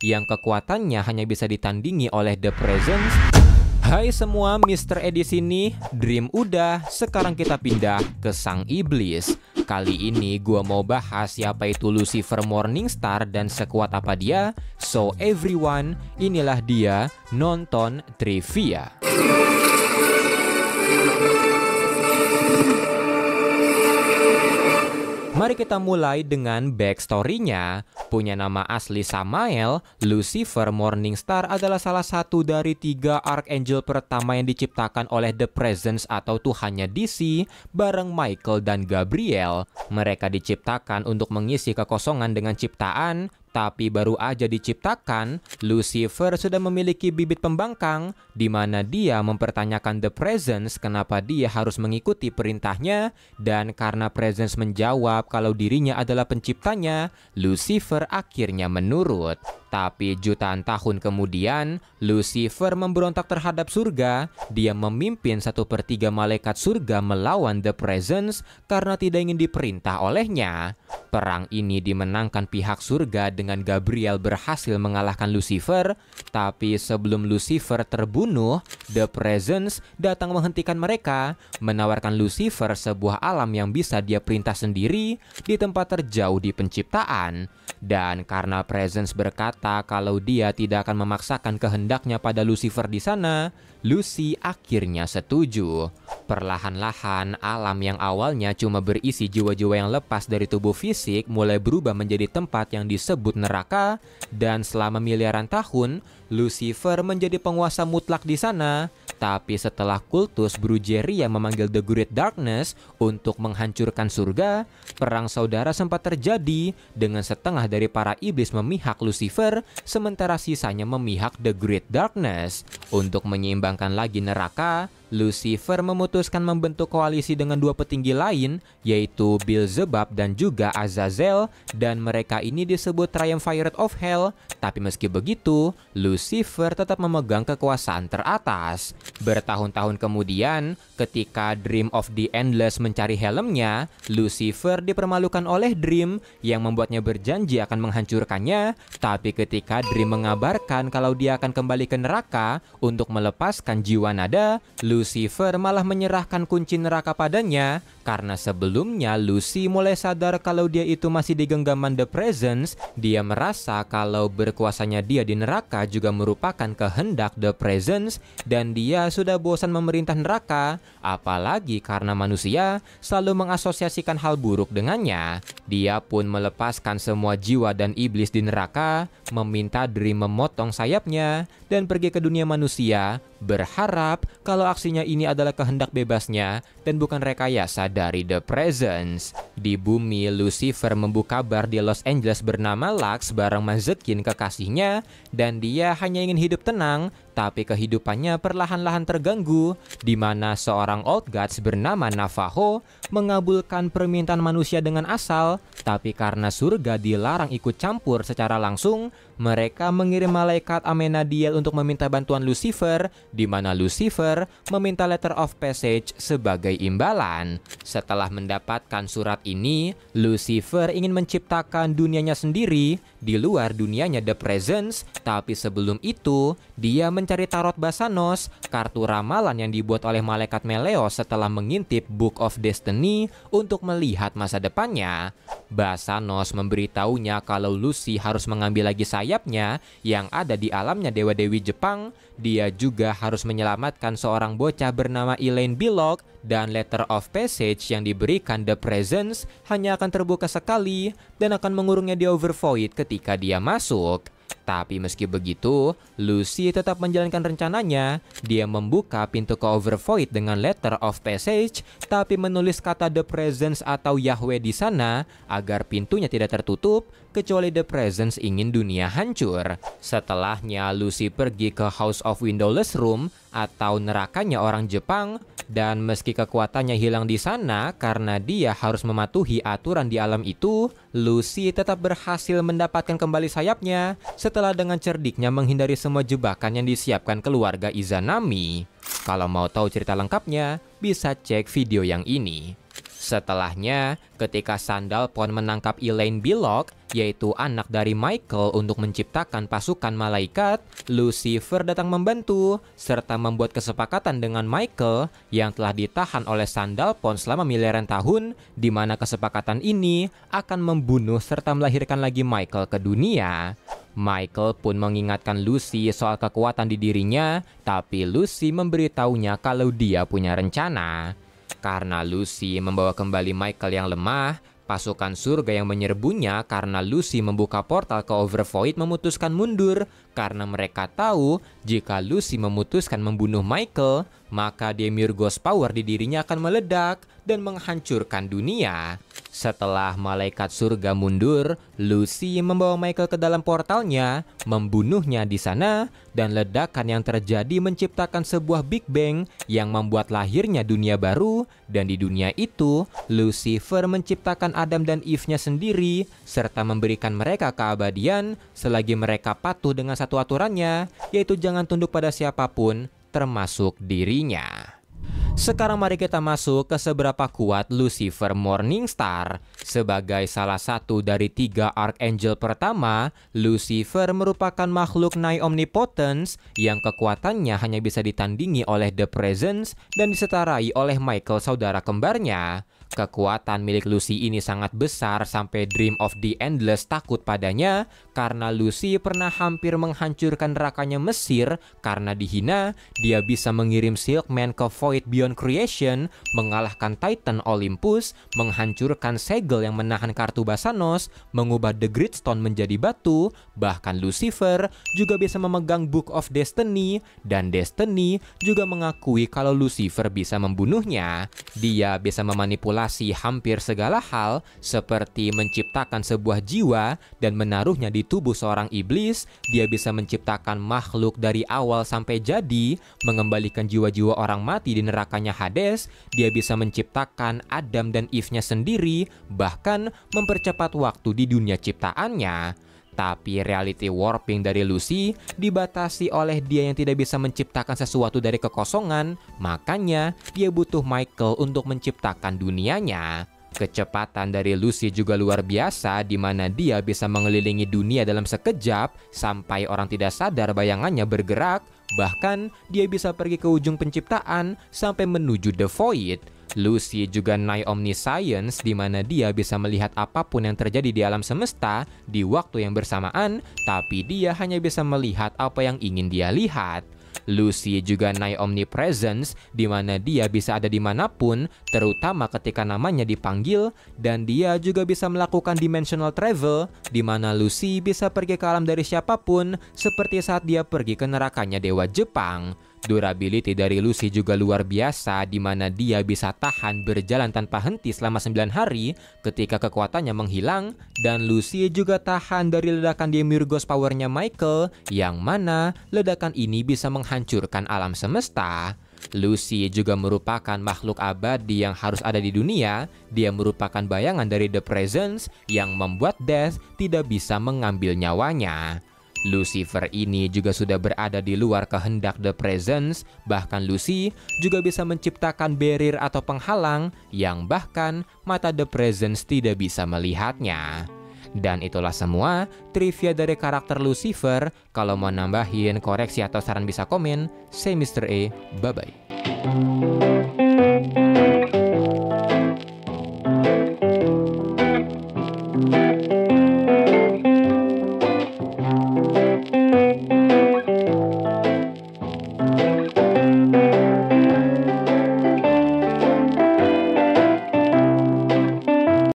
yang kekuatannya hanya bisa ditandingi oleh The Presence. Hai semua, Mr. Ed di sini. Dream udah, sekarang kita pindah ke sang iblis. Kali ini gua mau bahas siapa itu Lucifer Morningstar dan sekuat apa dia. So everyone, inilah dia nonton trivia. Mari kita mulai dengan backstory-nya. Punya nama asli Samael, Lucifer Morningstar adalah salah satu dari 3 Archangel pertama yang diciptakan oleh The Presence atau Tuhannya DC bareng Michael dan Gabriel. Mereka diciptakan untuk mengisi kekosongan dengan ciptaan. Tapi baru aja diciptakan, Lucifer sudah memiliki bibit pembangkang di mana dia mempertanyakan The Presence kenapa dia harus mengikuti perintahnya, dan karena Presence menjawab kalau dirinya adalah penciptanya, Lucifer akhirnya menurut. Tapi jutaan tahun kemudian, Lucifer memberontak terhadap surga. Dia memimpin 1/3 malaikat surga melawan The Presence karena tidak ingin diperintah olehnya. Perang ini dimenangkan pihak surga dengan Gabriel berhasil mengalahkan Lucifer. Tapi sebelum Lucifer terbunuh, The Presence datang menghentikan mereka, menawarkan Lucifer sebuah alam yang bisa dia perintah sendiri di tempat terjauh di penciptaan. Dan karena Presence berkata kalau dia tidak akan memaksakan kehendaknya pada Lucifer di sana, Lucy akhirnya setuju. Perlahan-lahan, alam yang awalnya cuma berisi jiwa-jiwa yang lepas dari tubuh fisik mulai berubah menjadi tempat yang disebut neraka, dan selama miliaran tahun, Lucifer menjadi penguasa mutlak di sana. Tapi setelah kultus Brujeria memanggil The Great Darkness untuk menghancurkan surga, perang saudara sempat terjadi dengan setengah dari para iblis memihak Lucifer, sementara sisanya memihak The Great Darkness. Untuk menyeimbangkan lagi neraka, Lucifer memutuskan membentuk koalisi dengan 2 petinggi lain, yaitu Beelzebub dan juga Azazel, dan mereka ini disebut Triumvirate of Hell. Tapi meski begitu, Lucifer tetap memegang kekuasaan teratas. Bertahun-tahun kemudian, ketika Dream of the Endless mencari helmnya, Lucifer dipermalukan oleh Dream yang membuatnya berjanji akan menghancurkannya. Tapi ketika Dream mengabarkan kalau dia akan kembali ke neraka untuk melepaskan jiwa nada, Lucifer malah menyerahkan kunci neraka padanya. Karena sebelumnya Lucy mulai sadar kalau dia itu masih di genggaman The Presence, dia merasa kalau berkuasanya dia di neraka juga merupakan kehendak The Presence, dan dia sudah bosan memerintah neraka, apalagi karena manusia selalu mengasosiasikan hal buruk dengannya. Dia pun melepaskan semua jiwa dan iblis di neraka, meminta Dream memotong sayapnya, dan pergi ke dunia manusia, berharap kalau aksinya ini adalah kehendak bebasnya dan bukan rekayasa dari The Presence. Di bumi, Lucifer membuka bar di Los Angeles bernama Lux bareng Mazzekin kekasihnya, dan dia hanya ingin hidup tenang. Tapi kehidupannya perlahan-lahan terganggu, di mana seorang Old Gods bernama Navajo mengabulkan permintaan manusia dengan asal. Tapi karena surga dilarang ikut campur secara langsung, mereka mengirim malaikat Amenadiel untuk meminta bantuan Lucifer, di mana Lucifer meminta letter of passage sebagai imbalan. Setelah mendapatkan surat ini, Lucifer ingin menciptakan dunianya sendiri di luar dunianya The Presence. Tapi sebelum itu, dia mencari Tarot Basanos, kartu ramalan yang dibuat oleh malaikat Meleos setelah mengintip Book of Destiny untuk melihat masa depannya. Basanos memberitahunya kalau Lucy harus mengambil lagi sayapnya yang ada di alamnya dewa-dewi Jepang. Dia juga harus menyelamatkan seorang bocah bernama Elaine Billock, dan letter of passage yang diberikan The Presence hanya akan terbuka sekali dan akan mengurungnya di Overvoid ketika dia masuk. Tapi meski begitu, Lucy tetap menjalankan rencananya. Dia membuka pintu ke Overvoid dengan letter of passage, tapi menulis kata The Presence atau Yahweh di sana agar pintunya tidak tertutup kecuali The Presence ingin dunia hancur. Setelahnya, Lucy pergi ke House of Windowless Room atau nerakanya orang Jepang, dan meski kekuatannya hilang di sana karena dia harus mematuhi aturan di alam itu, Lucy tetap berhasil mendapatkan kembali sayapnya setelah dengan cerdiknya menghindari semua jebakan yang disiapkan keluarga Izanami. Kalau mau tahu cerita lengkapnya, bisa cek video yang ini. Setelahnya, ketika Sandalphon menangkap Elaine Belloc, yaitu anak dari Michael untuk menciptakan pasukan malaikat, Lucifer datang membantu, serta membuat kesepakatan dengan Michael yang telah ditahan oleh Sandalphon selama miliaran tahun, di mana kesepakatan ini akan membunuh serta melahirkan lagi Michael ke dunia. Michael pun mengingatkan Lucy soal kekuatan di dirinya, tapi Lucy memberitahunya kalau dia punya rencana. Karena Lucy membawa kembali Michael yang lemah, pasukan surga yang menyerbunya karena Lucy membuka portal ke Overvoid memutuskan mundur karena mereka tahu jika Lucy memutuskan membunuh Michael, maka Demiurgos power di dirinya akan meledak dan menghancurkan dunia. Setelah malaikat surga mundur, Lucy membawa Michael ke dalam portalnya, membunuhnya di sana, dan ledakan yang terjadi menciptakan sebuah Big Bang yang membuat lahirnya dunia baru, dan di dunia itu, Lucifer menciptakan Adam dan Eve-nya sendiri, serta memberikan mereka keabadian selagi mereka patuh dengan satu aturannya, yaitu jangan tunduk pada siapapun, termasuk dirinya. Sekarang mari kita masuk ke seberapa kuat Lucifer Morningstar. Sebagai salah satu dari 3 Archangel pertama, Lucifer merupakan makhluk Nigh Omnipotence yang kekuatannya hanya bisa ditandingi oleh The Presence dan diseterai oleh Michael saudara kembarnya. Kekuatan milik Lucy ini sangat besar sampai Dream of the Endless takut padanya karena Lucy pernah hampir menghancurkan nerakanya Mesir karena dihina. Dia bisa mengirim Silkman ke Void Beyond Creation, mengalahkan Titan Olympus, menghancurkan segel yang menahan kartu Basanos, mengubah The Gridstone menjadi batu. Bahkan Lucifer juga bisa memegang Book of Destiny, dan Destiny juga mengakui kalau Lucifer bisa membunuhnya. Dia bisa memanipulasi hampir segala hal, seperti menciptakan sebuah jiwa dan menaruhnya di tubuh seorang iblis. Dia bisa menciptakan makhluk dari awal sampai jadi, mengembalikan jiwa-jiwa orang mati di nerakanya Hades. Dia bisa menciptakan Adam dan Eve-nya sendiri, bahkan mempercepat waktu di dunia ciptaannya. Tapi reality warping dari Lucy dibatasi oleh dia yang tidak bisa menciptakan sesuatu dari kekosongan, makanya dia butuh Michael untuk menciptakan dunianya. Kecepatan dari Lucy juga luar biasa, di mana dia bisa mengelilingi dunia dalam sekejap sampai orang tidak sadar bayangannya bergerak. Bahkan dia bisa pergi ke ujung penciptaan sampai menuju The Void. Lucy juga Nigh Omniscience, di mana dia bisa melihat apapun yang terjadi di alam semesta di waktu yang bersamaan, tapi dia hanya bisa melihat apa yang ingin dia lihat. Lucy juga Nigh Omnipresence, di mana dia bisa ada dimanapun, terutama ketika namanya dipanggil, dan dia juga bisa melakukan dimensional travel, di mana Lucy bisa pergi ke alam dari siapapun, seperti saat dia pergi ke nerakanya Dewa Jepang. Durability dari Lucy juga luar biasa, di mana dia bisa tahan berjalan tanpa henti selama 9 hari ketika kekuatannya menghilang, dan Lucy juga tahan dari ledakan Demiurgos powernya Michael, yang mana ledakan ini bisa menghancurkan alam semesta. Lucy juga merupakan makhluk abadi yang harus ada di dunia. Dia merupakan bayangan dari The Presence yang membuat Death tidak bisa mengambil nyawanya. Lucifer ini juga sudah berada di luar kehendak The Presence, bahkan Lucy juga bisa menciptakan barrier atau penghalang yang bahkan mata The Presence tidak bisa melihatnya. Dan itulah semua trivia dari karakter Lucifer. Kalau mau nambahin, koreksi atau saran bisa komen. Saya Mr. E, bye-bye.